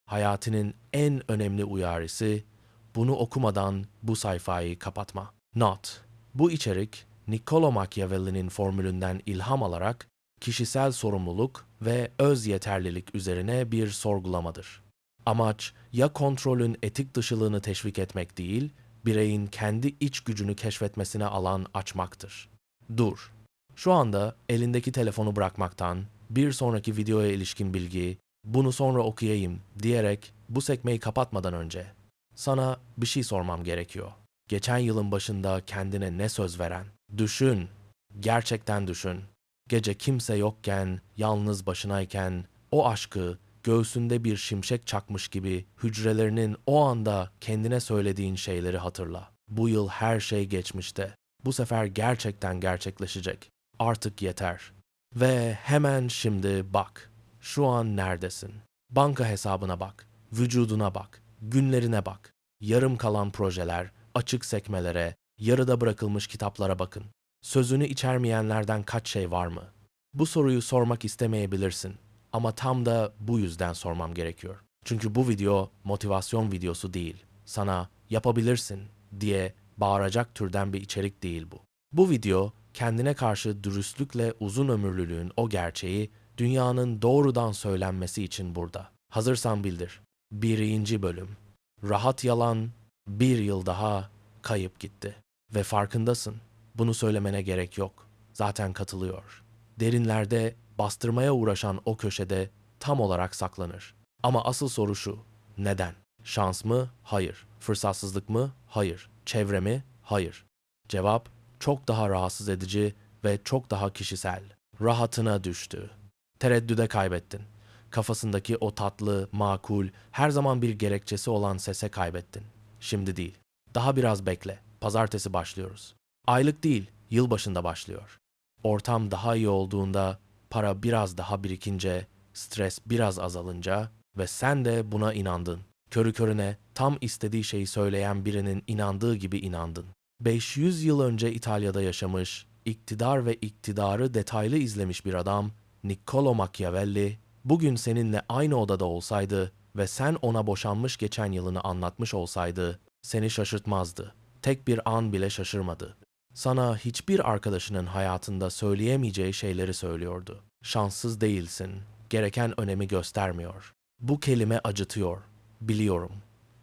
Hayatının en önemli uyarısı, bunu okumadan bu sayfayı kapatma. Not: Bu içerik, Niccolo Machiavelli'nin formülünden ilham alarak kişisel sorumluluk ve öz yeterlilik üzerine bir sorgulamadır. Amaç, ya kontrolün etik dışılığını teşvik etmek değil, bireyin kendi iç gücünü keşfetmesine alan açmaktır. Dur. Şu anda elindeki telefonu bırakmaktan, bir sonraki videoya ilişkin bilgi, bunu sonra okuyayım diyerek bu sekmeyi kapatmadan önce sana bir şey sormam gerekiyor. Geçen yılın başında kendine ne söz veren? Düşün, gerçekten düşün. Gece kimse yokken, yalnız başınayken, o aşkı göğsünde bir şimşek çakmış gibi hücrelerinin o anda kendine söylediğin şeyleri hatırla. Bu yıl her şey geçmişte. Bu sefer gerçekten gerçekleşecek. Artık yeter. Ve hemen şimdi bak. Şu an neredesin? Banka hesabına bak. Vücuduna bak. Günlerine bak. Yarım kalan projeler, açık sekmelere, yarıda bırakılmış kitaplara bakın. Sözünü içermeyenlerden kaç şey var mı? Bu soruyu sormak istemeyebilirsin. Ama tam da bu yüzden sormam gerekiyor. Çünkü bu video motivasyon videosu değil. Sana yapabilirsin diye bağıracak türden bir içerik değil bu. Bu video kendine karşı dürüstlükle uzun ömürlülüğün o gerçeği dünyanın doğrudan söylenmesi için burada. Hazırsan bildir. 1. bölüm. Rahat yalan bir yıl daha kayıp gitti. Ve farkındasın. Bunu söylemene gerek yok. Zaten katılıyor. Derinlerde bastırmaya uğraşan o köşede tam olarak saklanır. Ama asıl soru şu: neden? Şans mı? Hayır. Fırsatsızlık mı? Hayır. Çevre mi? Hayır. Cevap çok daha rahatsız edici ve çok daha kişisel. Rahatına düştü. Tereddüde kaybettin. Kafasındaki o tatlı, makul, her zaman bir gerekçesi olan sese kaybettin. Şimdi değil. Daha biraz bekle. Pazartesi başlıyoruz. Aylık değil, yılbaşında başlıyor. Ortam daha iyi olduğunda, para biraz daha birikince, stres biraz azalınca ve sen de buna inandın. Körü körüne tam istediği şeyi söyleyen birinin inandığı gibi inandın. 500 yıl önce İtalya'da yaşamış, iktidar ve iktidarı detaylı izlemiş bir adam, Niccolo Machiavelli, bugün seninle aynı odada olsaydı ve sen ona boşanmış geçen yılını anlatmış olsaydı, seni şaşırtmazdı. Tek bir an bile şaşırmadı. Sana hiçbir arkadaşının hayatında söyleyemeyeceği şeyleri söylüyordu. Şanssız değilsin, gereken önemi göstermiyor. Bu kelime acıtıyor, biliyorum.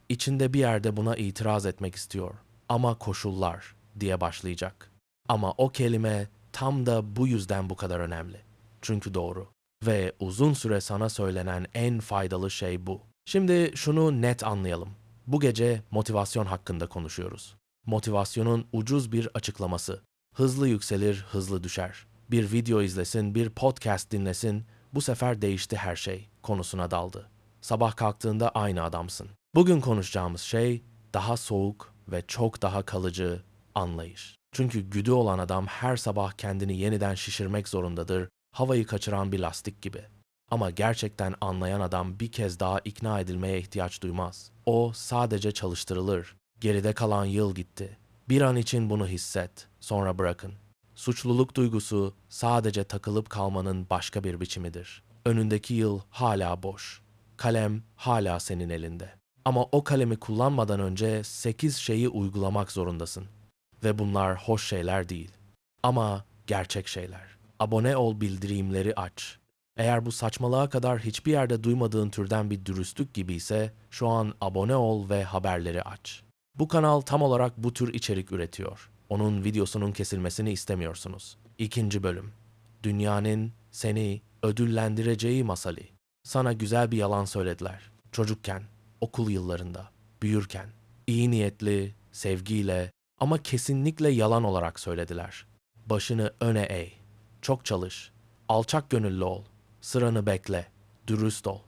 İçinde bir yerde buna itiraz etmek istiyor. Ama koşullar diye başlayacak. Ama o kelime tam da bu yüzden bu kadar önemli. Çünkü doğru. Ve uzun süre sana söylenen en faydalı şey bu. Şimdi şunu net anlayalım. Bu gece motivasyon hakkında konuşuyoruz. Motivasyonun ucuz bir açıklaması. Hızlı yükselir, hızlı düşer. Bir video izlesin, bir podcast dinlesin, bu sefer değişti her şey konusuna daldı. Sabah kalktığında aynı adamsın. Bugün konuşacağımız şey daha soğuk ve çok daha kalıcı anlayış. Çünkü güdü olan adam her sabah kendini yeniden şişirmek zorundadır, havayı kaçıran bir lastik gibi. Ama gerçekten anlayan adam bir kez daha ikna edilmeye ihtiyaç duymaz. O sadece çalıştırılır. Geride kalan yıl gitti. Bir an için bunu hisset, sonra bırakın. Suçluluk duygusu sadece takılıp kalmanın başka bir biçimidir. Önündeki yıl hala boş. Kalem hala senin elinde. Ama o kalemi kullanmadan önce 8 şeyi uygulamak zorundasın. Ve bunlar hoş şeyler değil. Ama gerçek şeyler. Abone ol, bildirimleri aç. Eğer bu saçmalığa kadar hiçbir yerde duymadığın türden bir dürüstlük gibi ise şu an abone ol ve haberleri aç. Bu kanal tam olarak bu tür içerik üretiyor. Onun videosunun kesilmesini istemiyorsunuz. 2. bölüm. Dünyanın seni ödüllendireceği masalı. Sana güzel bir yalan söylediler. Çocukken, okul yıllarında, büyürken. İyi niyetli, sevgiyle ama kesinlikle yalan olarak söylediler. Başını öne eğ. Çok çalış. Alçak gönüllü ol. Sıranı bekle. Dürüst ol.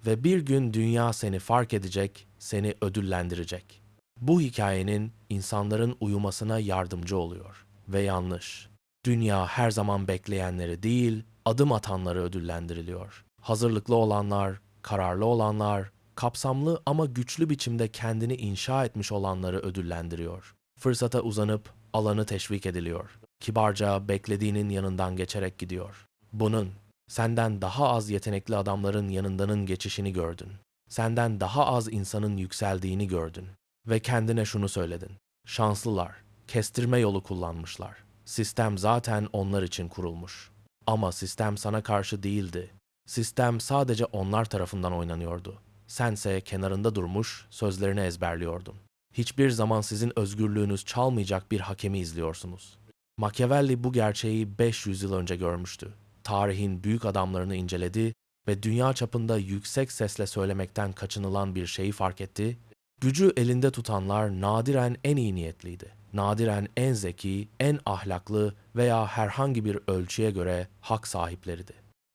Ve bir gün dünya seni fark edecek, seni ödüllendirecek. Bu hikayenin insanların uyumasına yardımcı oluyor. Ve yanlış. Dünya her zaman bekleyenleri değil, adım atanları ödüllendiriliyor. Hazırlıklı olanlar, kararlı olanlar, kapsamlı ama güçlü biçimde kendini inşa etmiş olanları ödüllendiriyor. Fırsata uzanıp alanı teşvik ediliyor. Kibarca beklediğinin yanından geçerek gidiyor. Bunun, senden daha az yetenekli adamların yanındanın geçişini gördün. Senden daha az insanın yükseldiğini gördün ve kendine şunu söyledin. Şanslılar, kestirme yolu kullanmışlar. Sistem zaten onlar için kurulmuş. Ama sistem sana karşı değildi. Sistem sadece onlar tarafından oynanıyordu. Sense kenarında durmuş, sözlerini ezberliyordun. Hiçbir zaman sizin özgürlüğünüz çalmayacak bir hakemi izliyorsunuz. Machiavelli bu gerçeği 500 yıl önce görmüştü. Tarihin büyük adamlarını inceledi ve dünya çapında yüksek sesle söylemekten kaçınılan bir şeyi fark etti. Gücü elinde tutanlar nadiren en iyi niyetliydi. Nadiren en zeki, en ahlaklı veya herhangi bir ölçüye göre hak sahipleriydi.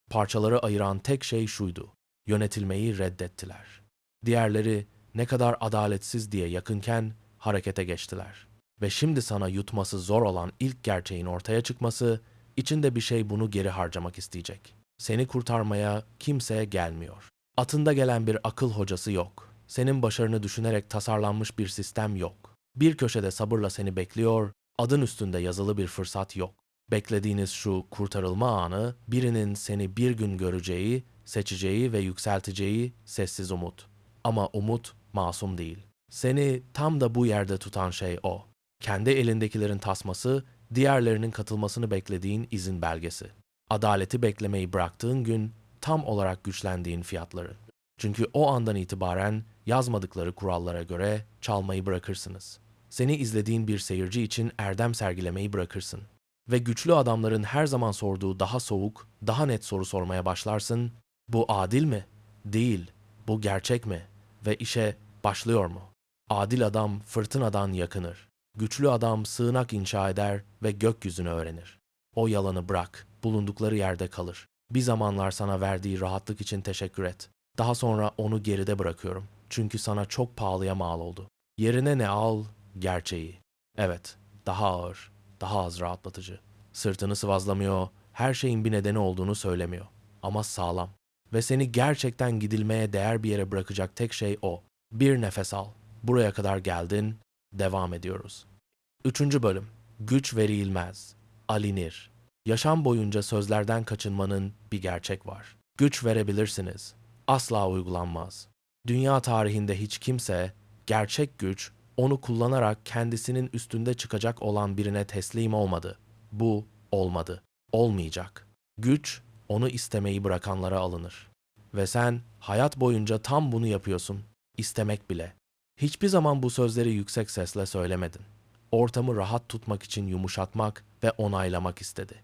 Parçaları ayıran tek şey şuydu: yönetilmeyi reddettiler. Diğerleri ne kadar adaletsiz diye yakınken harekete geçtiler. Ve şimdi sana yutması zor olan ilk gerçeğin ortaya çıkması, içinde bir şey bunu geri harcamak isteyecek. Seni kurtarmaya kimseye gelmiyor. Atında gelen bir akıl hocası yok. Senin başarını düşünerek tasarlanmış bir sistem yok. Bir köşede sabırla seni bekliyor, adın üstünde yazılı bir fırsat yok. Beklediğiniz şu kurtarılma anı, birinin seni bir gün göreceği, seçeceği ve yükselteceği sessiz umut. Ama umut masum değil. Seni tam da bu yerde tutan şey o. Kendi elindekilerin tasması, diğerlerinin katılmasını beklediğin izin belgesi. Adaleti beklemeyi bıraktığın gün tam olarak güçlendiğin fiyatları. Çünkü o andan itibaren yazmadıkları kurallara göre çalmayı bırakırsınız. Seni izlediğin bir seyirci için erdem sergilemeyi bırakırsın. Ve güçlü adamların her zaman sorduğu daha soğuk, daha net soru sormaya başlarsın. Bu adil mi? Değil. Bu gerçek mi? Ve işe başlıyor mu? Adil adam fırtınadan yakınır. Güçlü adam sığınak inşa eder ve gökyüzünü öğrenir. O yalanı bırak, bulundukları yerde kalır. Bir zamanlar sana verdiği rahatlık için teşekkür et. Daha sonra onu geride bırakıyorum. Çünkü sana çok pahalıya mal oldu. Yerine ne al? Gerçeği. Evet, daha ağır, daha az rahatlatıcı. Sırtını sıvazlamıyor, her şeyin bir nedeni olduğunu söylemiyor. Ama sağlam. Ve seni gerçekten gidilmeye değer bir yere bırakacak tek şey o. Bir nefes al. Buraya kadar geldin, devam ediyoruz. 3. Bölüm. Güç verilmez. Alinir. Yaşam boyunca sözlerden kaçınmanın bir gerçek var. Güç verebilirsiniz. Asla uygulanmaz. Dünya tarihinde hiç kimse, gerçek güç, onu kullanarak kendisinin üstünde çıkacak olan birine teslim olmadı. Bu olmadı. Olmayacak. Güç, onu istemeyi bırakanlara alınır. Ve sen hayat boyunca tam bunu yapıyorsun. İstemek bile. Hiçbir zaman bu sözleri yüksek sesle söylemedin. Ortamı rahat tutmak için yumuşatmak ve onaylamak istedi.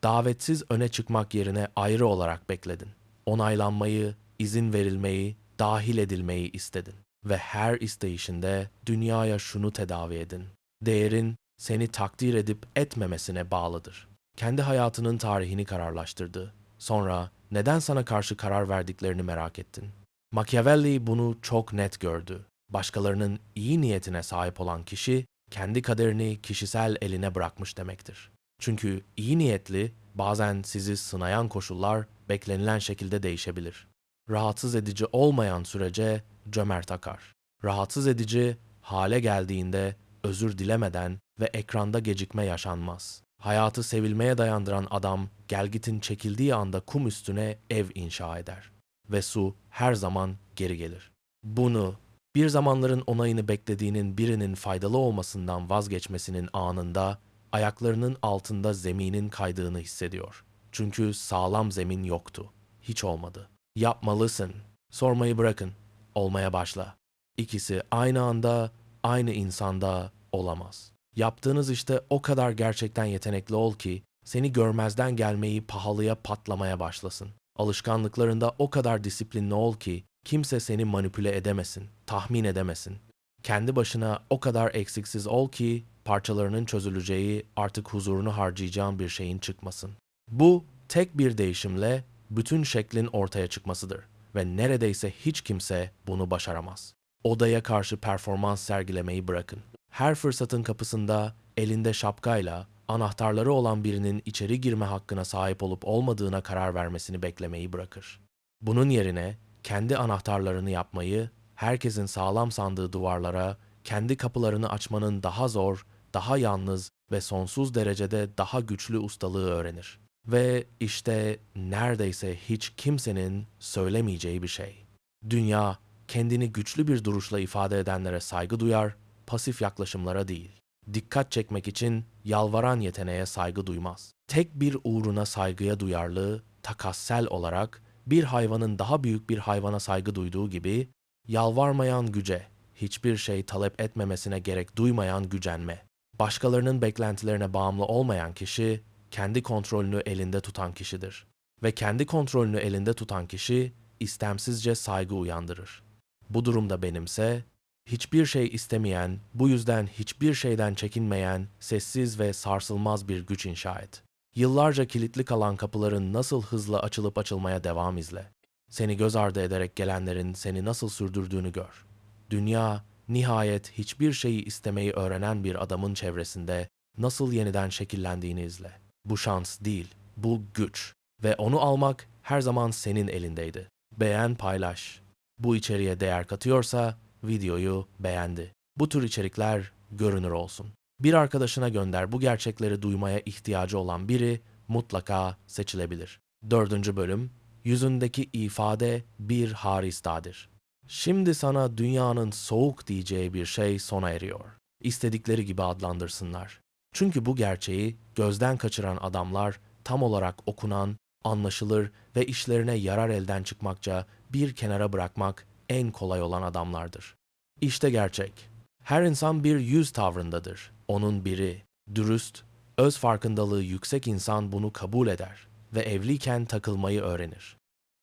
Davetsiz öne çıkmak yerine ayrı olarak bekledin. Onaylanmayı, izin verilmeyi, dahil edilmeyi istedin. Ve her isteyişinde dünyaya şunu tedavi edin: değerin seni takdir edip etmemesine bağlıdır. Kendi hayatının tarihini kararlaştırdı. Sonra neden sana karşı karar verdiklerini merak ettin. Machiavelli bunu çok net gördü. Başkalarının iyi niyetine sahip olan kişi, kendi kaderini kişisel eline bırakmış demektir. Çünkü iyi niyetli, bazen sizi sınayan koşullar beklenilen şekilde değişebilir. Rahatsız edici olmayan sürece cömert akar. Rahatsız edici hale geldiğinde özür dilemeden ve ekranda gecikme yaşanmaz. Hayatı sevilmeye dayandıran adam, gelgitin çekildiği anda kum üstüne ev inşa eder. Ve su her zaman geri gelir. Bunu, bir zamanların onayını beklediğinin birinin faydalı olmasından vazgeçmesinin anında, ayaklarının altında zeminin kaydığını hissediyor. Çünkü sağlam zemin yoktu. Hiç olmadı. Yapmalısın. Sormayı bırakın. Olmaya başla. İkisi aynı anda, aynı insanda olamaz. Yaptığınız işte o kadar gerçekten yetenekli ol ki, seni görmezden gelmeyi pahalıya patlamaya başlasın. Alışkanlıklarında o kadar disiplinli ol ki, kimse seni manipüle edemesin, tahmin edemesin. Kendi başına o kadar eksiksiz ol ki, parçalarının çözüleceği, artık huzurunu harcayacağın bir şeyin çıkmasın. Bu, tek bir değişimle bütün şeklin ortaya çıkmasıdır ve neredeyse hiç kimse bunu başaramaz. Odaya karşı performans sergilemeyi bırakın. Her fırsatın kapısında, elinde şapkayla, anahtarları olan birinin içeri girme hakkına sahip olup olmadığına karar vermesini beklemeyi bırakır. Bunun yerine, kendi anahtarlarını yapmayı, herkesin sağlam sandığı duvarlara, kendi kapılarını açmanın daha zor, daha yalnız ve sonsuz derecede daha güçlü ustalığı öğrenir. Ve işte neredeyse hiç kimsenin söylemeyeceği bir şey. Dünya kendini güçlü bir duruşla ifade edenlere saygı duyar, pasif yaklaşımlara değil. Dikkat çekmek için yalvaran yeteneğe saygı duymaz. Tek bir uğruna saygıya duyarlı, takassel olarak bir hayvanın daha büyük bir hayvana saygı duyduğu gibi, yalvarmayan güce, hiçbir şey talep etmemesine gerek duymayan gücenme. Başkalarının beklentilerine bağımlı olmayan kişi, kendi kontrolünü elinde tutan kişidir. Ve kendi kontrolünü elinde tutan kişi, istemsizce saygı uyandırır. Bu durumda benimse, hiçbir şey istemeyen, bu yüzden hiçbir şeyden çekinmeyen, sessiz ve sarsılmaz bir güç inşa et. Yıllarca kilitli kalan kapıların nasıl hızla açılıp açılmaya devam izle. Seni göz ardı ederek gelenlerin seni nasıl sürdürdüğünü gör. Dünya, nihayet hiçbir şeyi istemeyi öğrenen bir adamın çevresinde nasıl yeniden şekillendiğini izle. Bu şans değil, bu güç. Ve onu almak her zaman senin elindeydi. Beğen, paylaş. Bu içeriğe değer katıyorsa videoyu beğendi. Bu tür içerikler görünür olsun. Bir arkadaşına gönder, bu gerçekleri duymaya ihtiyacı olan biri mutlaka seçilebilir. 4. bölüm, yüzündeki ifade bir haristadır. Şimdi sana dünyanın soğuk diyeceği bir şey sona eriyor. İstedikleri gibi adlandırsınlar. Çünkü bu gerçeği gözden kaçıran adamlar tam olarak okunan, anlaşılır ve işlerine yarar elden çıkmakça bir kenara bırakmak en kolay olan adamlardır. İşte gerçek. Her insan bir yüz tavrındadır. Onun biri, dürüst, öz farkındalığı yüksek insan bunu kabul eder ve evliyken takılmayı öğrenir.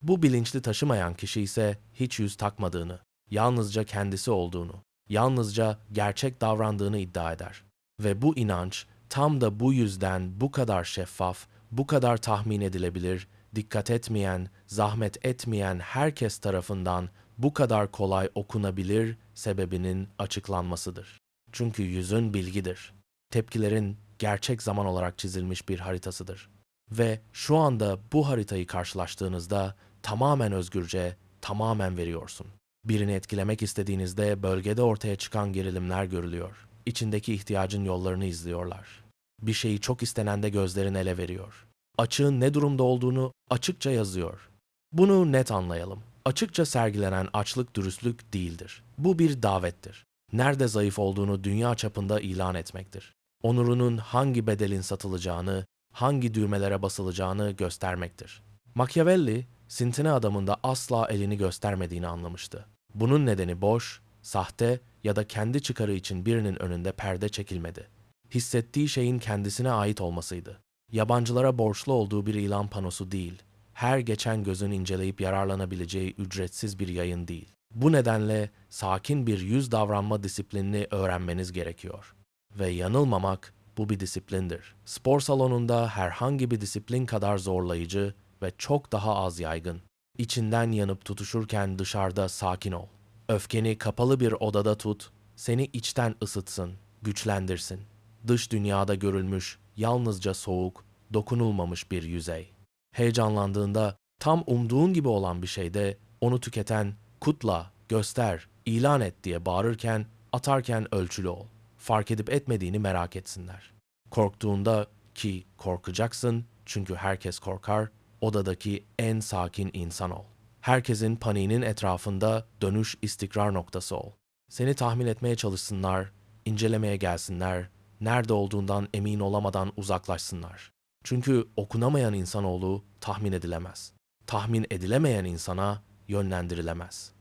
Bu bilinçli taşımayan kişi ise hiç yüz takmadığını, yalnızca kendisi olduğunu, yalnızca gerçek davrandığını iddia eder. Ve bu inanç tam da bu yüzden bu kadar şeffaf, bu kadar tahmin edilebilir, dikkat etmeyen, zahmet etmeyen herkes tarafından bu kadar kolay okunabilir sebebinin açıklanmasıdır. Çünkü yüzün bilgidir. Tepkilerin gerçek zaman olarak çizilmiş bir haritasıdır. Ve şu anda bu haritayı karşılaştığınızda tamamen özgürce, tamamen veriyorsun. Birini etkilemek istediğinizde bölgede ortaya çıkan gerilimler görülüyor. İçindeki ihtiyacın yollarını izliyorlar. Bir şeyi çok istenende gözlerin ele veriyor. Açığın ne durumda olduğunu açıkça yazıyor. Bunu net anlayalım. Açıkça sergilenen açlık dürüstlük değildir. Bu bir davettir. Nerede zayıf olduğunu dünya çapında ilan etmektir. Onurunun hangi bedelin satılacağını, hangi düğmelere basılacağını göstermektir. Machiavelli, Sintine adamında asla elini göstermediğini anlamıştı. Bunun nedeni boş, sahte ya da kendi çıkarı için birinin önünde perde çekilmedi. Hissettiği şeyin kendisine ait olmasıydı. Yabancılara borçlu olduğu bir ilan panosu değil, her geçen gözün inceleyip yararlanabileceği ücretsiz bir yayın değil. Bu nedenle sakin bir yüz davranma disiplinini öğrenmeniz gerekiyor. Ve yanılmamak bu bir disiplindir. Spor salonunda herhangi bir disiplin kadar zorlayıcı ve çok daha az yaygın. İçinden yanıp tutuşurken dışarıda sakin ol. Öfkeni kapalı bir odada tut, seni içten ısıtsın, güçlendirsin. Dış dünyada görülmüş, yalnızca soğuk, dokunulmamış bir yüzey. Heyecanlandığında tam umduğun gibi olan bir şeyde onu tüketen, kutla, göster, ilan et diye bağırırken, atarken ölçülü ol. Fark edip etmediğini merak etsinler. Korktuğunda, ki korkacaksın çünkü herkes korkar, odadaki en sakin insan ol. Herkesin paniğinin etrafında dönüş istikrar noktası ol. Seni tahmin etmeye çalışsınlar, incelemeye gelsinler, nerede olduğundan emin olamadan uzaklaşsınlar. Çünkü okunamayan insanoğlu tahmin edilemez. Tahmin edilemeyen insana yönlendirilemez.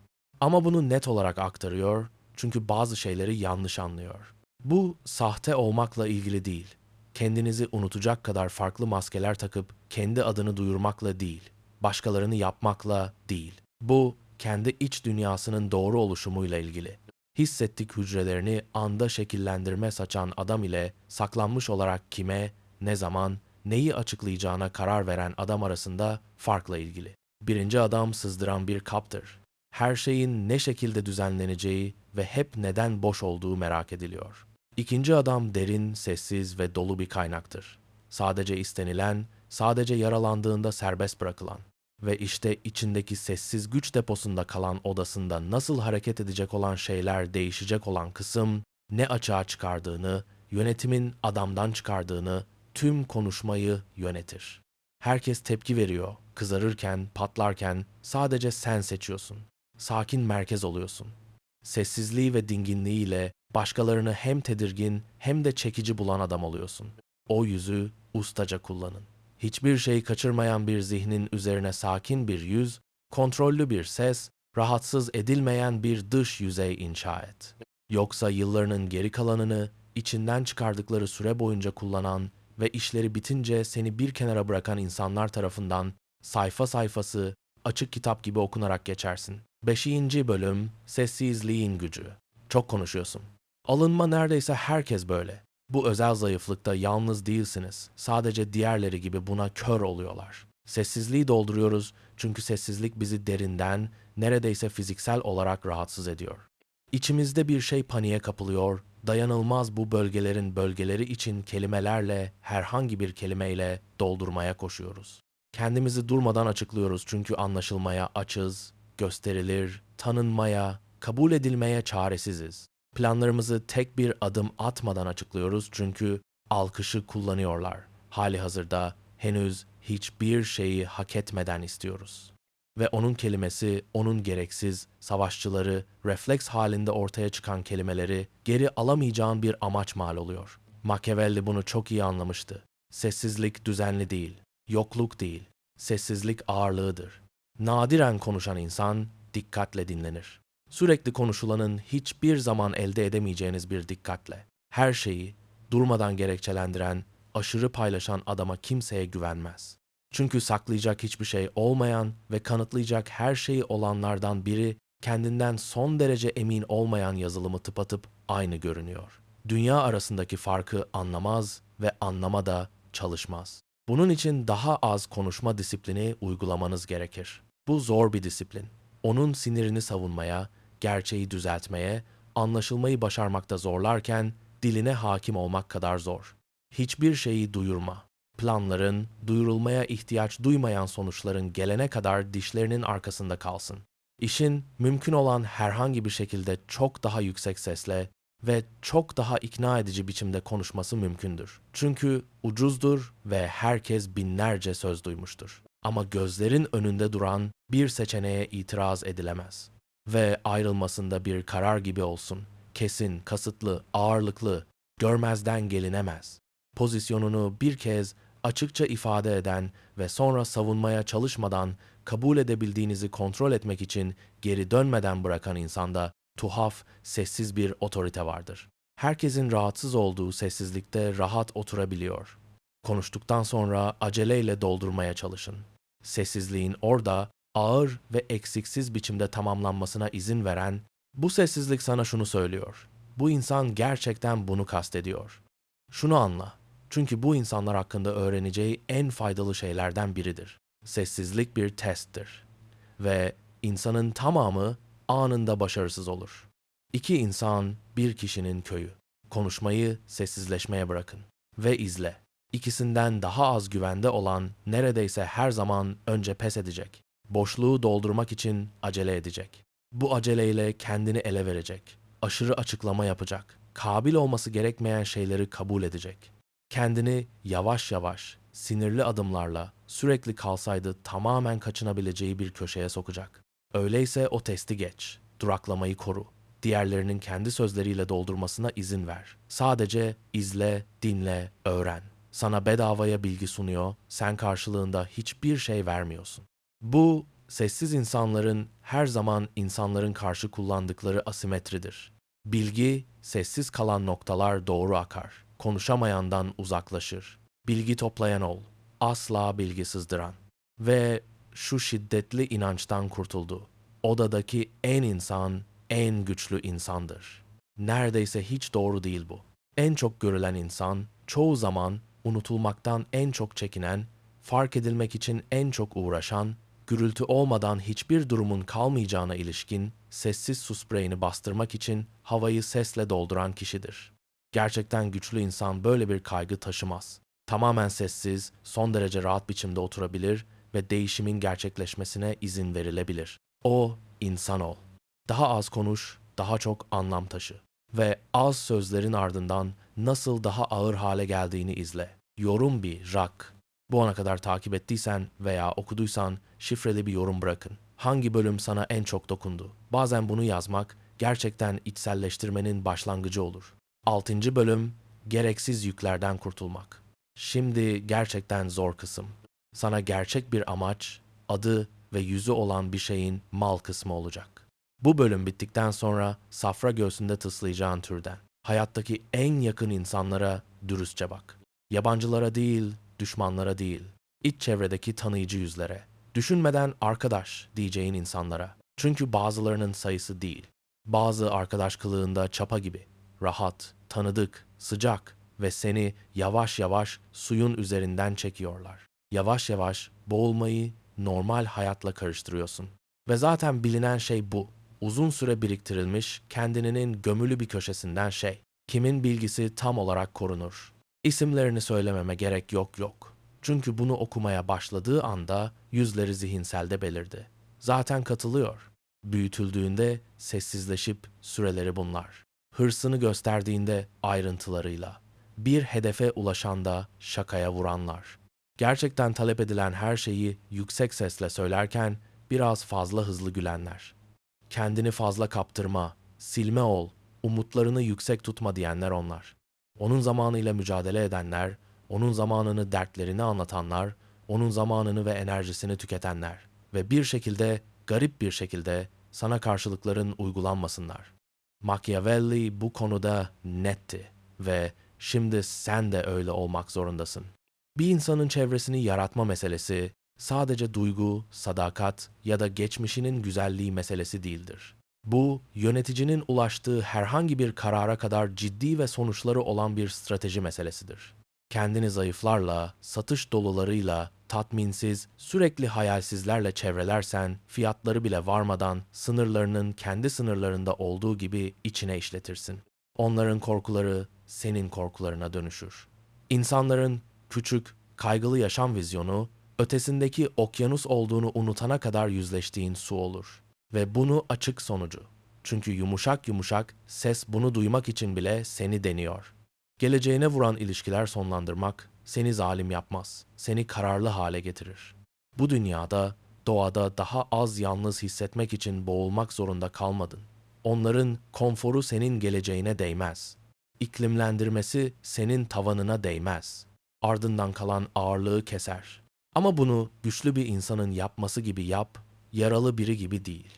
Ama bunu net olarak aktarıyor çünkü bazı şeyleri yanlış anlıyor. Bu sahte olmakla ilgili değil. Kendinizi unutacak kadar farklı maskeler takıp kendi adını duyurmakla değil, başkalarını yapmakla değil. Bu kendi iç dünyasının doğru oluşumuyla ilgili. Hissettik hücrelerini anda şekillendirme saçan adam ile saklanmış olarak kime, ne zaman, neyi açıklayacağına karar veren adam arasında farkla ilgili. Birinci adam sızdıran bir kaptır. Her şeyin ne şekilde düzenleneceği ve hep neden boş olduğu merak ediliyor. İkinci adam derin, sessiz ve dolu bir kaynaktır. Sadece istenilen, sadece yaralandığında serbest bırakılan. Ve işte içindeki sessiz güç deposunda kalan odasında nasıl hareket edecek olan şeyler değişecek olan kısım, ne açığa çıkardığını, yönetimin adamdan çıkardığını, tüm konuşmayı yönetir. Herkes tepki veriyor, kızarırken, patlarken sadece sen seçiyorsun. Sakin merkez oluyorsun. Sessizliği ve dinginliğiyle başkalarını hem tedirgin hem de çekici bulan adam oluyorsun. O yüzü ustaca kullanın. Hiçbir şey kaçırmayan bir zihnin üzerine sakin bir yüz, kontrollü bir ses, rahatsız edilmeyen bir dış yüzey inşa et. Yoksa yıllarının geri kalanını içinden çıkardıkları süre boyunca kullanan ve işleri bitince seni bir kenara bırakan insanlar tarafından sayfa sayfası açık kitap gibi okunarak geçersin. 5. bölüm Sessizliğin gücü. Çok konuşuyorsun. Alınma neredeyse herkes böyle. Bu özel zayıflıkta yalnız değilsiniz. Sadece diğerleri gibi buna kör oluyorlar. Sessizliği dolduruyoruz çünkü sessizlik bizi derinden, neredeyse fiziksel olarak rahatsız ediyor. İçimizde bir şey paniğe kapılıyor, dayanılmaz bu bölgeleri için kelimelerle, herhangi bir kelimeyle doldurmaya koşuyoruz. Kendimizi durmadan açıklıyoruz çünkü anlaşılmaya açız, gösterilir, tanınmaya, kabul edilmeye çaresiziz. Planlarımızı tek bir adım atmadan açıklıyoruz çünkü alkışı kullanıyorlar. Hali hazırda henüz hiçbir şeyi hak etmeden istiyoruz. Ve onun kelimesi, onun gereksiz, savaşçıları, refleks halinde ortaya çıkan kelimeleri geri alamayacağın bir amaç mal oluyor. Machiavelli bunu çok iyi anlamıştı. Sessizlik düzenli değil, yokluk değil, sessizlik ağırlığıdır. Nadiren konuşan insan dikkatle dinlenir. Sürekli konuşulanın hiçbir zaman elde edemeyeceğiniz bir dikkatle. Her şeyi durmadan gerekçelendiren, aşırı paylaşan adama kimseye güvenmez. Çünkü saklayacak hiçbir şey olmayan ve kanıtlayacak her şeyi olanlardan biri kendinden son derece emin olmayan yazılımı tıpatıp aynı görünüyor. Dünya arasındaki farkı anlamaz ve anlama da çalışmaz. Bunun için daha az konuşma disiplini uygulamanız gerekir. Bu zor bir disiplin. Onun sinirini savunmaya, gerçeği düzeltmeye, anlaşılmayı başarmakta zorlarken diline hakim olmak kadar zor. Hiçbir şeyi duyurma. Planların, duyurulmaya ihtiyaç duymayan sonuçların gelene kadar dişlerinin arkasında kalsın. İşin mümkün olan herhangi bir şekilde çok daha yüksek sesle ve çok daha ikna edici biçimde konuşması mümkündür. Çünkü ucuzdur ve herkes binlerce söz duymuştur. Ama gözlerin önünde duran bir seçeneğe itiraz edilemez. Ve ayrılmasında bir karar gibi olsun. Kesin, kasıtlı, ağırlıklı, görmezden gelinemez. Pozisyonunu bir kez açıkça ifade eden ve sonra savunmaya çalışmadan kabul edebildiğinizi kontrol etmek için geri dönmeden bırakan insanda tuhaf, sessiz bir otorite vardır. Herkesin rahatsız olduğu sessizlikte rahat oturabiliyor. Konuştuktan sonra aceleyle doldurmaya çalışın. Sessizliğin orada ağır ve eksiksiz biçimde tamamlanmasına izin veren, bu sessizlik sana şunu söylüyor. Bu insan gerçekten bunu kastediyor. Şunu anla. Çünkü bu insanlar hakkında öğreneceği en faydalı şeylerden biridir. Sessizlik bir testtir. Ve insanın tamamı anında başarısız olur. İki insan bir kişinin köyü. Konuşmayı sessizleşmeye bırakın. Ve izle. İkisinden daha az güvende olan neredeyse her zaman önce pes edecek. Boşluğu doldurmak için acele edecek. Bu aceleyle kendini ele verecek. Aşırı açıklama yapacak. Kabil olması gerekmeyen şeyleri kabul edecek. Kendini yavaş yavaş, sinirli adımlarla sürekli kalsaydı tamamen kaçınabileceği bir köşeye sokacak. Öyleyse o testi geç, duraklamayı koru. Diğerlerinin kendi sözleriyle doldurmasına izin ver. Sadece izle, dinle, öğren. Sana bedavaya bilgi sunuyor, sen karşılığında hiçbir şey vermiyorsun. Bu, sessiz insanların her zaman insanların karşı kullandıkları asimetridir. Bilgi, sessiz kalan noktalar doğru akar. Konuşamayandan uzaklaşır. Bilgi toplayan ol. Asla bilgi sızdıran. Ve şu şiddetli inançtan kurtuldu. Odadaki en insan, en güçlü insandır. Neredeyse hiç doğru değil bu. En çok görülen insan, çoğu zaman unutulmaktan en çok çekinen, fark edilmek için en çok uğraşan, gürültü olmadan hiçbir durumun kalmayacağına ilişkin sessiz su spreyini bastırmak için havayı sesle dolduran kişidir. Gerçekten güçlü insan böyle bir kaygı taşımaz. Tamamen sessiz, son derece rahat biçimde oturabilir ve değişimin gerçekleşmesine izin verilebilir. O, insan ol. Daha az konuş, daha çok anlam taşı. Ve az sözlerin ardından nasıl daha ağır hale geldiğini izle. Yorum bir rak. Bu ana kadar takip ettiysen veya okuduysan şifreli bir yorum bırakın. Hangi bölüm sana en çok dokundu? Bazen bunu yazmak gerçekten içselleştirmenin başlangıcı olur. 6. bölüm gereksiz yüklerden kurtulmak. Şimdi gerçekten zor kısım. Sana gerçek bir amaç, adı ve yüzü olan bir şeyin mal kısmı olacak. Bu bölüm bittikten sonra safra göğsünde tıslayacağın türden. Hayattaki en yakın insanlara dürüstçe bak. Yabancılara değil, düşmanlara değil, iç çevredeki tanıyıcı yüzlere. Düşünmeden arkadaş diyeceğin insanlara. Çünkü bazılarının sayısı değil. Bazı arkadaş kılığında çapa gibi. Rahat, tanıdık, sıcak ve seni yavaş yavaş suyun üzerinden çekiyorlar. Yavaş yavaş boğulmayı normal hayatla karıştırıyorsun. Ve zaten bilinen şey bu. Uzun süre biriktirilmiş, kendinin gömülü bir köşesinden şey. Kimin bilgisi tam olarak korunur. İsimlerini söylememe gerek yok. Çünkü bunu okumaya başladığı anda yüzleri zihinselde belirdi. Zaten katılıyor. Büyütüldüğünde sessizleşip süreleri bunlar. Hırsını gösterdiğinde ayrıntılarıyla. Bir hedefe ulaşanda şakaya vuranlar. Gerçekten talep edilen her şeyi yüksek sesle söylerken biraz fazla hızlı gülenler. Kendini fazla kaptırma, silme ol, umutlarını yüksek tutma diyenler onlar. Onun zamanıyla mücadele edenler, onun zamanını dertlerini anlatanlar, onun zamanını ve enerjisini tüketenler ve bir şekilde, garip bir şekilde sana karşılıkların uygulanmasınlar. Machiavelli bu konuda netti ve şimdi sen de öyle olmak zorundasın. Bir insanın çevresini yaratma meselesi sadece duygu, sadakat ya da geçmişinin güzelliği meselesi değildir. Bu, yöneticinin ulaştığı herhangi bir karara kadar ciddi ve sonuçları olan bir strateji meselesidir. Kendini zayıflarla, satış dolularıyla, tatminsiz, sürekli hayalsizlerle çevrelersen, fiyatları bile varmadan sınırlarının kendi sınırlarında olduğu gibi içine işletirsin. Onların korkuları senin korkularına dönüşür. İnsanların küçük, kaygılı yaşam vizyonu, ötesindeki okyanus olduğunu unutana kadar yüzleştiğin su olur. Ve bunu açık sonucu. Çünkü yumuşak yumuşak ses bunu duymak için bile seni deniyor. Geleceğine vuran ilişkiler sonlandırmak seni zalim yapmaz, seni kararlı hale getirir. Bu dünyada, doğada daha az yalnız hissetmek için boğulmak zorunda kalmadın. Onların konforu senin geleceğine değmez. İklimlendirmesi senin tavanına değmez. Ardından kalan ağırlığı keser. Ama bunu güçlü bir insanın yapması gibi yap, yaralı biri gibi değil.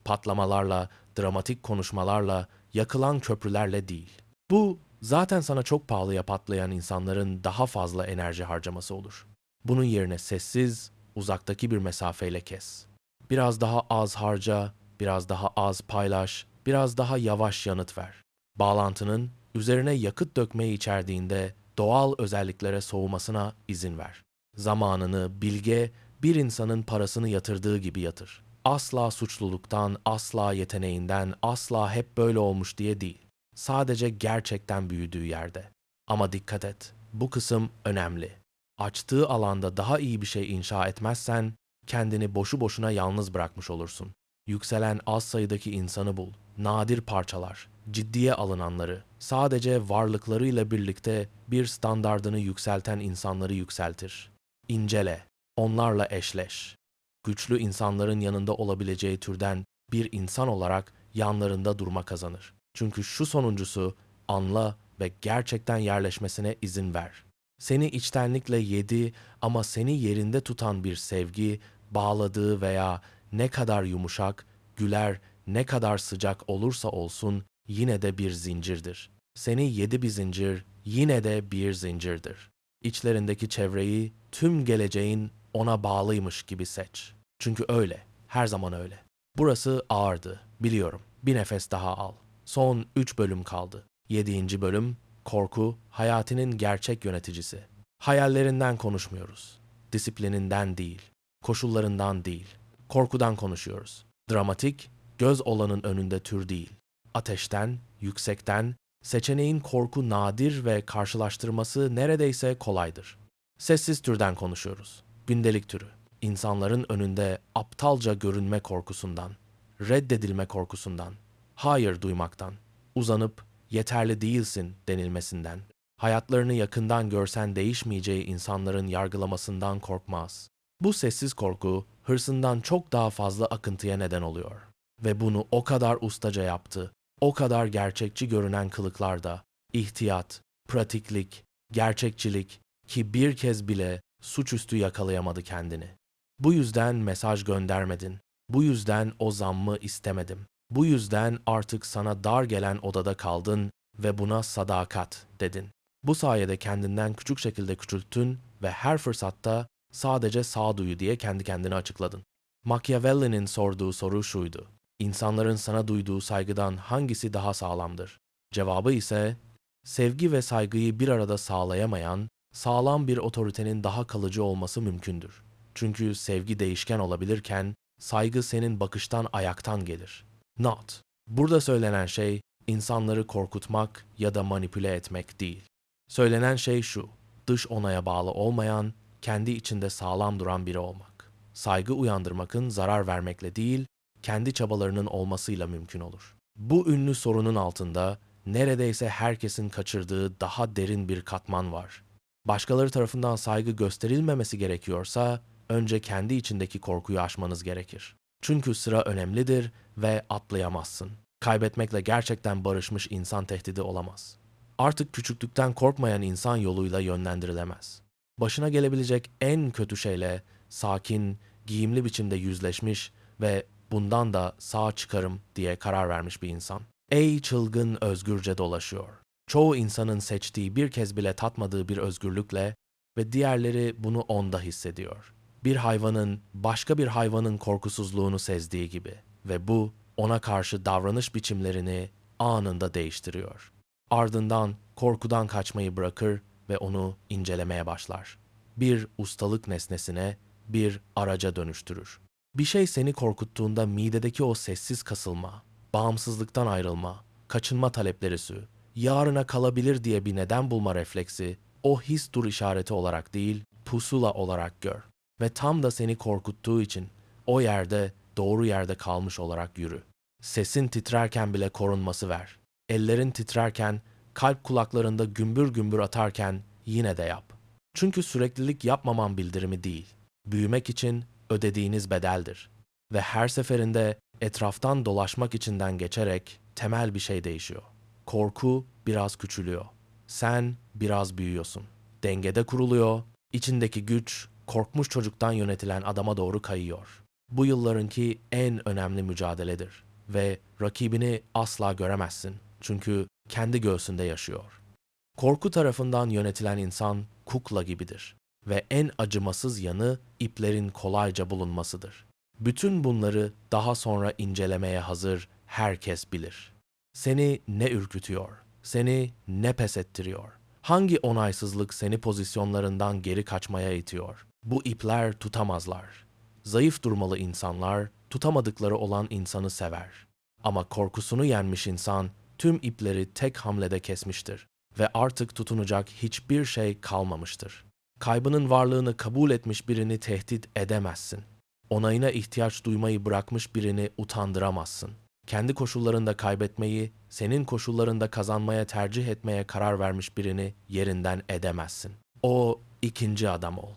Patlamalarla, dramatik konuşmalarla, yakılan köprülerle değil. Bu zaten sana çok pahalıya patlayan insanların daha fazla enerji harcaması olur. Bunun yerine sessiz, uzaktaki bir mesafeyle kes. Biraz daha az harca, biraz daha az paylaş, biraz daha yavaş yanıt ver. Bağlantının üzerine yakıt dökmeyi içerdiğinde doğal özelliklere soğumasına izin ver. Zamanını, bilge, bir insanın parasını yatırdığı gibi yatır. Asla suçluluktan, asla yeteneğinden, asla hep böyle olmuş diye değil. Sadece gerçekten büyüdüğü yerde. Ama dikkat et, bu kısım önemli. Açtığı alanda daha iyi bir şey inşa etmezsen, kendini boşu boşuna yalnız bırakmış olursun. Yükselen az sayıdaki insanı bul, nadir parçalar, ciddiye alınanları, sadece varlıklarıyla birlikte bir standardını yükselten insanları yükseltir. İncele, onlarla eşleş. Güçlü insanların yanında olabileceği türden bir insan olarak yanlarında durma kazanır. Çünkü şu sonuncusu, anla ve gerçekten yerleşmesine izin ver. Seni içtenlikle yedi ama seni yerinde tutan bir sevgi, bağladığı veya ne kadar yumuşak, güler, ne kadar sıcak olursa olsun yine de bir zincirdir. Seni yedi bir zincir, yine de bir zincirdir. İçlerindeki çevreyi, tüm geleceğin ona bağlıymış gibi seç. Çünkü öyle, her zaman öyle. Burası ağırdı, biliyorum. Bir nefes daha al. Son 3 bölüm kaldı. 7. bölüm, korku, hayatının gerçek yöneticisi. Hayallerinden konuşmuyoruz. Disiplininden değil, koşullarından değil. Korkudan konuşuyoruz. Dramatik, göz olanın önünde tür değil. Ateşten, yüksekten, seçeneğin korku nadir ve karşılaştırması neredeyse kolaydır. Sessiz türden konuşuyoruz. Gündelik türü. İnsanların önünde aptalca görünme korkusundan, reddedilme korkusundan, hayır duymaktan, uzanıp yeterli değilsin denilmesinden, hayatlarını yakından görsen değişmeyeceği insanların yargılamasından korkmaz. Bu sessiz korku hırsından çok daha fazla akıntıya neden oluyor. Ve bunu o kadar ustaca yaptı, o kadar gerçekçi görünen kılıklarda, ihtiyat, pratiklik, gerçekçilik ki bir kez bile suçüstü yakalayamadı kendini. Bu yüzden mesaj göndermedin. Bu yüzden o zammı istemedim. Bu yüzden artık sana dar gelen odada kaldın ve buna sadakat dedin. Bu sayede kendinden küçük şekilde küçülttün ve her fırsatta sadece sağduyu diye kendi kendine açıkladın. Machiavelli'nin sorduğu soru şuydu: İnsanların sana duyduğu saygıdan hangisi daha sağlamdır? Cevabı ise, sevgi ve saygıyı bir arada sağlayamayan, sağlam bir otoritenin daha kalıcı olması mümkündür. Çünkü sevgi değişken olabilirken, saygı senin bakıştan ayaktan gelir. Not. Burada söylenen şey, insanları korkutmak ya da manipüle etmek değil. Söylenen şey şu: dış onaya bağlı olmayan, kendi içinde sağlam duran biri olmak. Saygı uyandırmakın zarar vermekle değil, kendi çabalarının olmasıyla mümkün olur. Bu ünlü sorunun altında neredeyse herkesin kaçırdığı daha derin bir katman var. Başkaları tarafından saygı gösterilmemesi gerekiyorsa, önce kendi içindeki korkuyu aşmanız gerekir. Çünkü sıra önemlidir ve atlayamazsın. Kaybetmekle gerçekten barışmış insan tehdidi olamaz. Artık küçüklükten korkmayan insan yoluyla yönlendirilemez. Başına gelebilecek en kötü şeyle sakin, giyimli biçimde yüzleşmiş ve bundan da sağ çıkarım diye karar vermiş bir insan. Ey çılgın özgürce dolaşıyor. Çoğu insanın seçtiği bir kez bile tatmadığı bir özgürlükle ve diğerleri bunu onda hissediyor. Bir hayvanın başka bir hayvanın korkusuzluğunu sezdiği gibi ve bu ona karşı davranış biçimlerini anında değiştiriyor. Ardından korkudan kaçmayı bırakır ve onu incelemeye başlar. Bir ustalık nesnesine, bir araca dönüştürür. Bir şey seni korkuttuğunda midedeki o sessiz kasılma, bağımsızlıktan ayrılma, kaçınma taleplerisi, yarına kalabilir diye bir neden bulma refleksi, o his dur işareti olarak değil, pusula olarak gör. Ve tam da seni korkuttuğu için o yerde, doğru yerde kalmış olarak yürü. Sesin titrerken bile korunması ver. Ellerin titrerken, kalp kulaklarında gümbür gümbür atarken yine de yap. Çünkü süreklilik yapmaman bildirimi değil, büyümek için ödediğiniz bedeldir. Ve her seferinde etraftan dolaşmak içinden geçerek temel bir şey değişiyor. Korku biraz küçülüyor. Sen biraz büyüyorsun. Dengede kuruluyor, içindeki güç korkmuş çocuktan yönetilen adama doğru kayıyor. Bu yıllarınki en önemli mücadeledir ve rakibini asla göremezsin. Çünkü kendi göğsünde yaşıyor. Korku tarafından yönetilen insan kukla gibidir ve en acımasız yanı iplerin kolayca bulunmasıdır. Bütün bunları daha sonra incelemeye hazır herkes bilir. Seni ne ürkütüyor? Seni ne pes ettiriyor? Hangi onaysızlık seni pozisyonlarından geri kaçmaya itiyor? Bu ipler tutamazlar. Zayıf durmalı insanlar tutamadıkları olan insanı sever. Ama korkusunu yenmiş insan tüm ipleri tek hamlede kesmiştir ve artık tutunacak hiçbir şey kalmamıştır. Kaybının varlığını kabul etmiş birini tehdit edemezsin. Onayına ihtiyaç duymayı bırakmış birini utandıramazsın. Kendi koşullarında kaybetmeyi, senin koşullarında kazanmaya tercih etmeye karar vermiş birini yerinden edemezsin. O ikinci adam ol.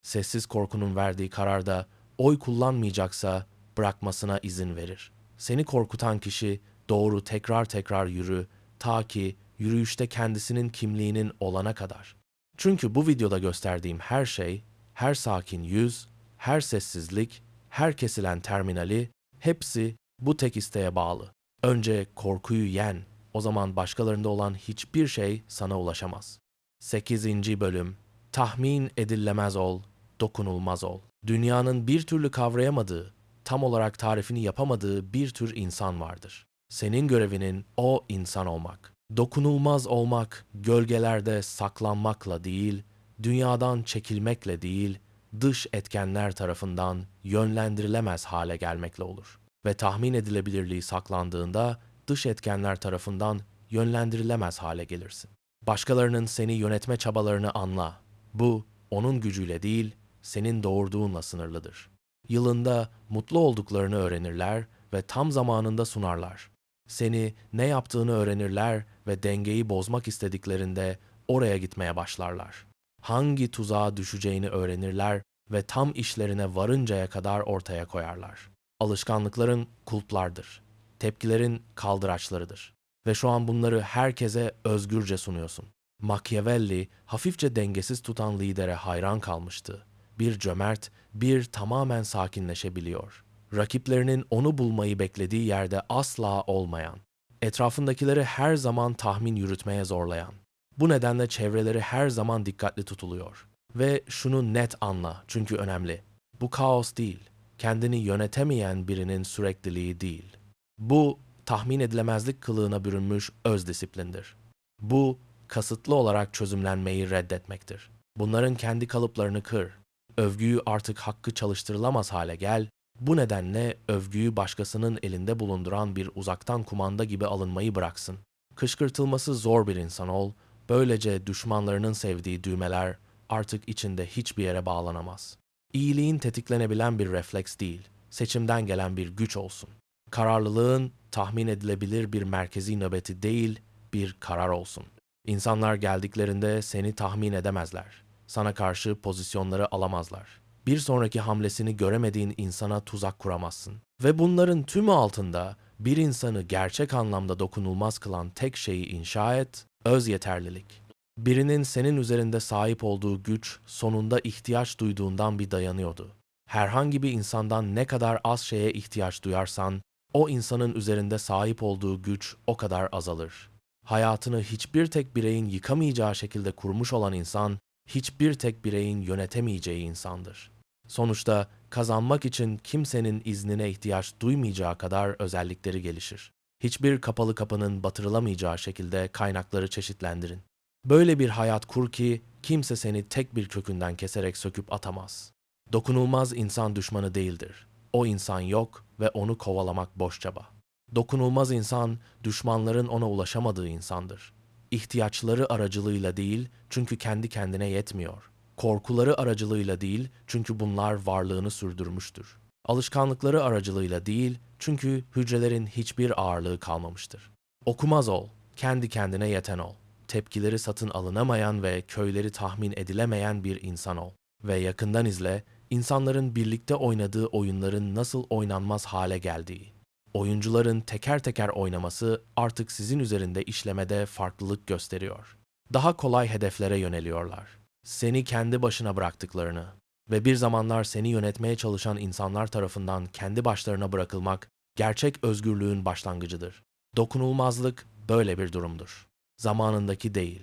Sessiz korkunun verdiği kararda oy kullanmayacaksa bırakmasına izin verir. Seni korkutan kişi doğru tekrar tekrar yürü ta ki yürüyüşte kendisinin kimliğinin olana kadar. Çünkü bu videoda gösterdiğim her şey, her sakin yüz, her sessizlik, her kesilen terminali, hepsi bu tek isteğe bağlı. Önce korkuyu yen, o zaman başkalarında olan hiçbir şey sana ulaşamaz. 8. Bölüm. Tahmin edilemez ol, dokunulmaz ol. Dünyanın bir türlü kavrayamadığı, tam olarak tarifini yapamadığı bir tür insan vardır. Senin görevinin o insan olmak. Dokunulmaz olmak, gölgelerde saklanmakla değil, dünyadan çekilmekle değil, dış etkenler tarafından yönlendirilemez hale gelmekle olur. Ve tahmin edilebilirliği saklandığında dış etkenler tarafından yönlendirilemez hale gelirsin. Başkalarının seni yönetme çabalarını anla. Bu, onun gücüyle değil, senin doğurduğunla sınırlıdır. Yılında mutlu olduklarını öğrenirler ve tam zamanında sunarlar. Seni ne yaptığını öğrenirler ve dengeyi bozmak istediklerinde oraya gitmeye başlarlar. Hangi tuzağa düşeceğini öğrenirler ve tam işlerine varıncaya kadar ortaya koyarlar. Alışkanlıkların kulplardır. Tepkilerin kaldıraçlarıdır. Ve şu an bunları herkese özgürce sunuyorsun. Machiavelli hafifçe dengesiz tutan lidere hayran kalmıştı. Bir cömert, bir tamamen sakinleşebiliyor. Rakiplerinin onu bulmayı beklediği yerde asla olmayan, etrafındakileri her zaman tahmin yürütmeye zorlayan. Bu nedenle çevreleri her zaman dikkatli tutuluyor. Ve şunu net anla çünkü önemli. Bu kaos değil, kendini yönetemeyen birinin sürekliliği değil. Bu tahmin edilemezlik kılığına bürünmüş öz disiplindir. Bu kasıtlı olarak çözümlenmeyi reddetmektir. Bunların kendi kalıplarını kır. Övgüyü artık hakkı çalıştırılamaz hale gel. Bu nedenle övgüyü başkasının elinde bulunduran bir uzaktan kumanda gibi alınmayı bıraksın. Kışkırtılması zor bir insan ol. Böylece düşmanlarının sevdiği düğmeler artık içinde hiçbir yere bağlanamaz. İyiliğin tetiklenebilen bir refleks değil, seçimden gelen bir güç olsun. Kararlılığın tahmin edilebilir bir merkezi nöbeti değil, bir karar olsun. İnsanlar geldiklerinde seni tahmin edemezler. Sana karşı pozisyonları alamazlar. Bir sonraki hamlesini göremediğin insana tuzak kuramazsın. Ve bunların tümü altında bir insanı gerçek anlamda dokunulmaz kılan tek şeyi inşa et, öz yeterlilik. Birinin senin üzerinde sahip olduğu güç sonunda ihtiyaç duyduğundan bir dayanıyordu. Herhangi bir insandan ne kadar az şeye ihtiyaç duyarsan, o insanın üzerinde sahip olduğu güç o kadar azalır. Hayatını hiçbir tek bireyin yıkamayacağı şekilde kurmuş olan insan, hiçbir tek bireyin yönetemeyeceği insandır. Sonuçta kazanmak için kimsenin iznine ihtiyaç duymayacağı kadar özellikleri gelişir. Hiçbir kapalı kapının batırılamayacağı şekilde kaynakları çeşitlendirin. Böyle bir hayat kur ki kimse seni tek bir kökünden keserek söküp atamaz. Dokunulmaz insan düşmanı değildir. O insan yok ve onu kovalamak boş çaba. Dokunulmaz insan, düşmanların ona ulaşamadığı insandır. İhtiyaçları aracılığıyla değil, çünkü kendi kendine yetmiyor. Korkuları aracılığıyla değil, çünkü bunlar varlığını sürdürmüştür. Alışkanlıkları aracılığıyla değil, çünkü hücrelerin hiçbir ağırlığı kalmamıştır. Okumaz ol, kendi kendine yeten ol. Tepkileri satın alınamayan ve köyleri tahmin edilemeyen bir insan ol. Ve yakından izle, insanların birlikte oynadığı oyunların nasıl oynanmaz hale geldiği. Oyuncuların teker teker oynaması artık sizin üzerinde işlemede farklılık gösteriyor. Daha kolay hedeflere yöneliyorlar. Seni kendi başına bıraktıklarını ve bir zamanlar seni yönetmeye çalışan insanlar tarafından kendi başlarına bırakılmak gerçek özgürlüğün başlangıcıdır. Dokunulmazlık böyle bir durumdur. Zamanındaki değil,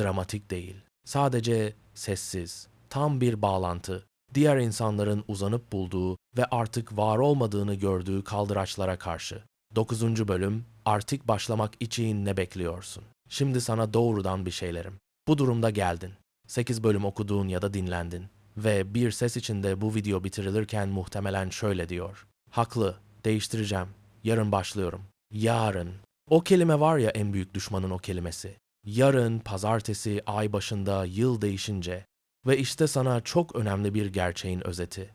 dramatik değil. Sadece sessiz, tam bir bağlantı, diğer insanların uzanıp bulduğu ve artık var olmadığını gördüğü kaldıraçlara karşı. 9. bölüm, artık başlamak için ne bekliyorsun? Şimdi sana doğrudan bir şeylerim. Bu durumda geldin. 8 bölüm okuduğun ya da dinlendin. Ve bir ses içinde bu video bitirilirken muhtemelen şöyle diyor. Haklı, değiştireceğim. Yarın başlıyorum. Yarın. O kelime var ya, en büyük düşmanın o kelimesi. Yarın, pazartesi, ay başında, yıl değişince. Ve işte sana çok önemli bir gerçeğin özeti.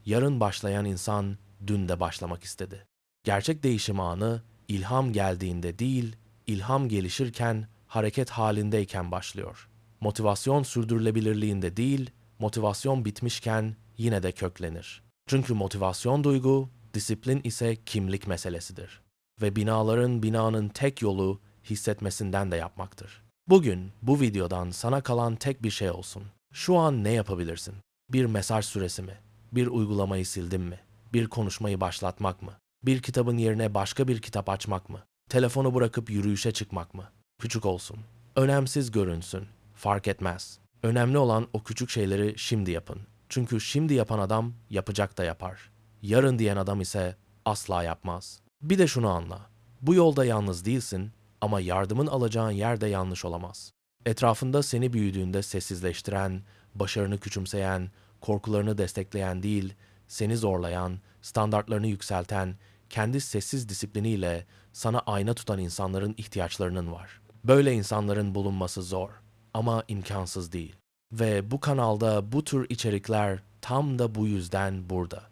Yarın başlayan insan dün de başlamak istedi. Gerçek değişim anı ilham geldiğinde değil, ilham gelişirken, hareket halindeyken başlıyor. Motivasyon sürdürülebilirliğinde değil, motivasyon bitmişken yine de köklenir. Çünkü motivasyon duygu, disiplin ise kimlik meselesidir. Ve binanın tek yolu hissetmesinden de yapmaktır. Bugün bu videodan sana kalan tek bir şey olsun. Şu an ne yapabilirsin? Bir mesaj süresi mi? Bir uygulamayı sildim mi? Bir konuşmayı başlatmak mı? Bir kitabın yerine başka bir kitap açmak mı? Telefonu bırakıp yürüyüşe çıkmak mı? Küçük olsun. Önemsiz görünsün. Fark etmez. Önemli olan o küçük şeyleri şimdi yapın. Çünkü şimdi yapan adam yapacak da yapar. Yarın diyen adam ise asla yapmaz. Bir de şunu anla. Bu yolda yalnız değilsin ama yardımın alacağın yer de yanlış olamaz. Etrafında seni büyüdüğünde sessizleştiren, başarını küçümseyen, korkularını destekleyen değil, seni zorlayan, standartlarını yükselten, kendi sessiz disipliniyle sana ayna tutan insanların ihtiyaçlarının var. Böyle insanların bulunması zor ama imkansız değil. Ve bu kanalda bu tür içerikler tam da bu yüzden burada.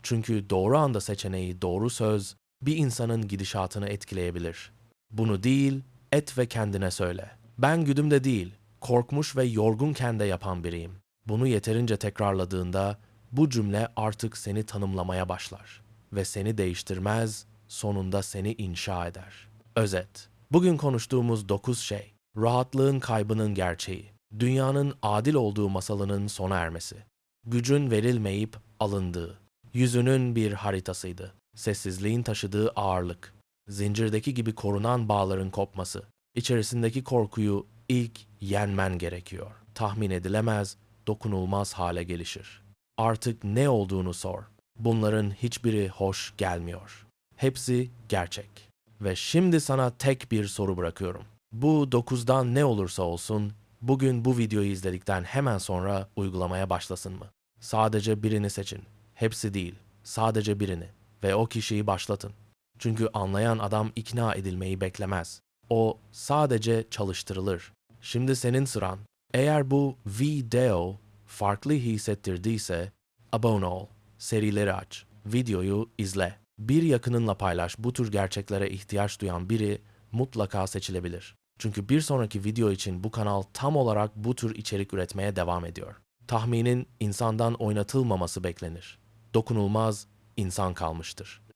Çünkü doğru anda seçeneği, doğru söz bir insanın gidişatını etkileyebilir. Bunu değil, et ve kendine söyle. Ben güdümde değil, korkmuş ve yorgunken de yapan biriyim. Bunu yeterince tekrarladığında Bu cümle artık seni tanımlamaya başlar ve seni değiştirmez, sonunda seni inşa eder. Özet. Bugün konuştuğumuz 9 şey. Rahatlığın kaybının gerçeği. Dünyanın adil olduğu masalının sona ermesi. Gücün verilmeyip alındığı. Yüzünün bir haritasıydı. Sessizliğin taşıdığı ağırlık. Zincirdeki gibi korunan bağların kopması. İçerisindeki korkuyu ilk yenmen gerekiyor. Tahmin edilemez, dokunulmaz hale gelişir. Artık ne olduğunu sor. Bunların hiçbiri hoş gelmiyor. Hepsi gerçek. Ve şimdi sana tek bir soru bırakıyorum. Bu 9'dan ne olursa olsun, bugün bu videoyu izledikten hemen sonra uygulamaya başlasın mı? Sadece birini seçin. Hepsi değil, sadece birini. Ve o kişiyi başlatın. Çünkü anlayan adam ikna edilmeyi beklemez. O sadece çalıştırılır. Şimdi senin sıran. Eğer bu video farklı hissettirdiyse abone ol, serileri aç, videoyu izle. Bir yakınınla paylaş. Bu tür gerçeklere ihtiyaç duyan biri mutlaka seçilebilir. Çünkü bir sonraki video için bu kanal tam olarak bu tür içerik üretmeye devam ediyor. Tahminin insandan oynatılmaması beklenir. Dokunulmaz insan kalmıştır.